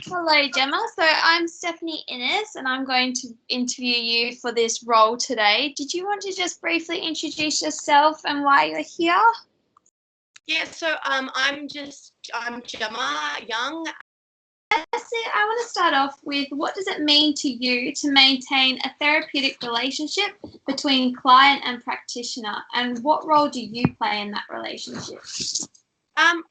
Hello, Gemma. So I'm Stephanie Innes and I'm going to interview you for this role today. Did you want to just briefly introduce yourself and why you're here? Yeah, so I'm Jemma Young. That's it. I want to start off with what does it mean to you to maintain a therapeutic relationship between client and practitioner, and what role do you play in that relationship?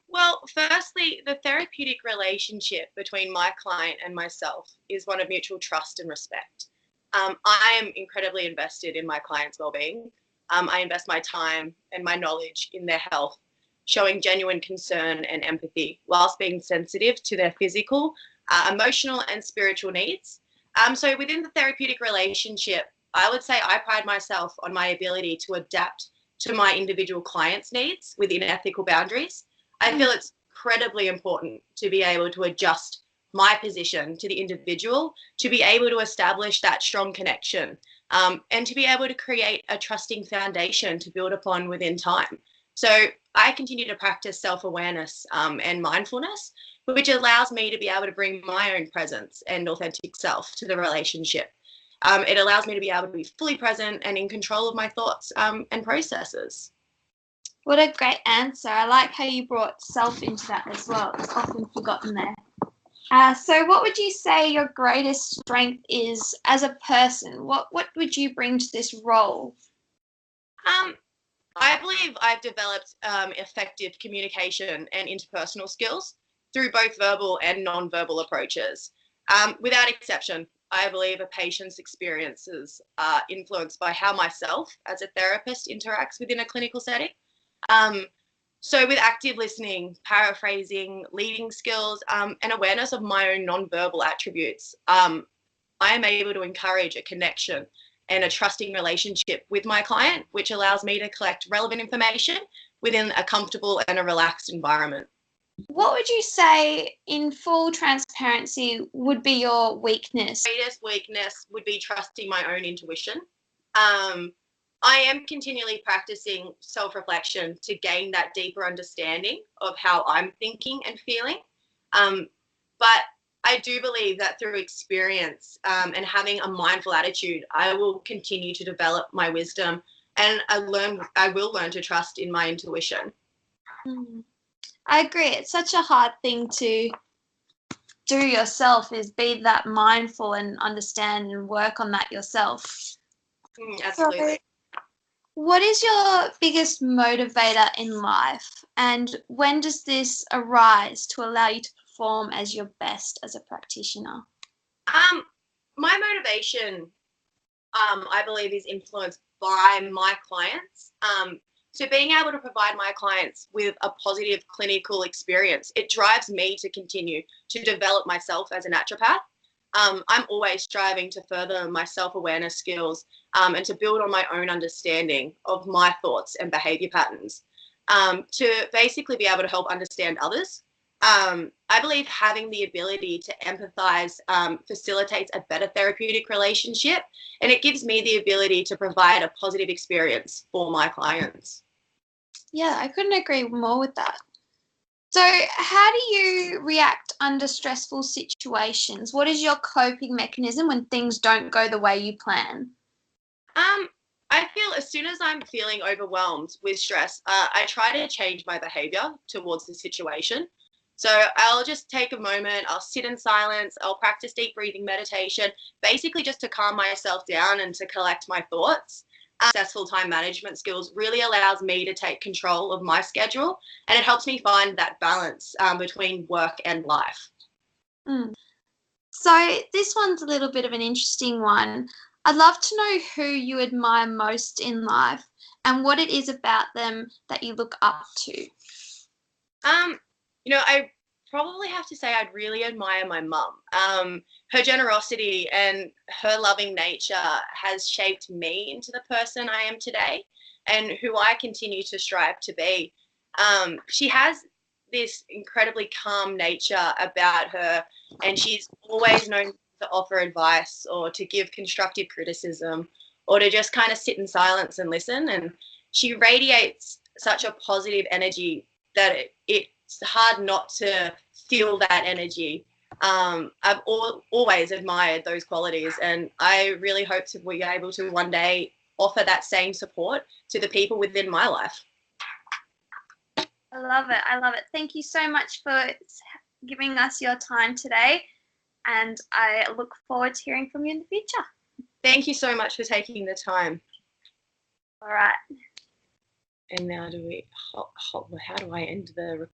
Well, firstly, the therapeutic relationship between my client and myself is one of mutual trust and respect. I am incredibly invested in my client's well-being. I invest my time and my knowledge in their health, showing genuine concern and empathy whilst being sensitive to their physical, emotional and spiritual needs. So within the therapeutic relationship, I would say I pride myself on my ability to adapt to my individual client's needs within ethical boundaries. I feel it's incredibly important to be able to adjust my position to the individual, to be able to establish that strong connection, and to be able to create a trusting foundation to build upon within time. So I continue to practice self-awareness and mindfulness, which allows me to be able to bring my own presence and authentic self to the relationship. It allows me to be able to be fully present and in control of my thoughts and processes. What a great answer. I like how you brought self into that as well. It's often forgotten there. So what would you say your greatest strength is as a person? What would you bring to this role? Um, I believe I've developed effective communication and interpersonal skills through both verbal and non-verbal approaches. Without exception, I believe a patient's experiences are influenced by how myself as a therapist interacts within a clinical setting. Um, so with active listening, paraphrasing, leading skills, and awareness of my own non-verbal attributes, I am able to encourage a connection and a trusting relationship with my client, which allows me to collect relevant information within a comfortable and a relaxed environment. What would you say, in full transparency, would be your weakness? My greatest weakness would be trusting my own intuition. Um, I am continually practicing self-reflection to gain that deeper understanding of how I'm thinking and feeling. Um, but I do believe that through experience and having a mindful attitude, I will continue to develop my wisdom, and I will learn to trust in my intuition. I agree. It's such a hard thing to do yourself, is be that mindful and understand and work on that yourself. Absolutely. So, what is your biggest motivator in life, and when does this arise to allow you to perform as your best as a practitioner? My motivation, I believe, is influenced by my clients. So being able to provide my clients with a positive clinical experience, it drives me to continue to develop myself as a naturopath. I'm always striving to further my self-awareness skills and to build on my own understanding of my thoughts and behavior patterns to basically be able to help understand others. I believe having the ability to empathize facilitates a better therapeutic relationship, and it gives me the ability to provide a positive experience for my clients. Yeah, I couldn't agree more with that. So, how do you react under stressful situations? What is your coping mechanism when things don't go the way you plan? Um, I feel as soon as I'm feeling overwhelmed with stress, I try to change my behavior towards the situation. So I'll just take a moment, I'll sit in silence, I'll practice deep breathing meditation, basically just to calm myself down and to collect my thoughts. Successful time management skills really allows me to take control of my schedule, and it helps me find that balance between work and life. Mm. So, this one's a little bit of an interesting one. I'd love to know who you admire most in life and what it is about them that you look up to. Um, I probably have to say I'd really admire my mum. Her generosity and her loving nature has shaped me into the person I am today and who I continue to strive to be. She has this incredibly calm nature about her, and she's always known to offer advice or to give constructive criticism or to just kind of sit in silence and listen. And she radiates such a positive energy that it's hard not to feel that energy. I've always admired those qualities, and I really hope to be able to one day offer that same support to the people within my life. I love it. I love it. Thank you so much for giving us your time today, and I look forward to hearing from you in the future. Thank you so much for taking the time. All right. And now how do I end the recording?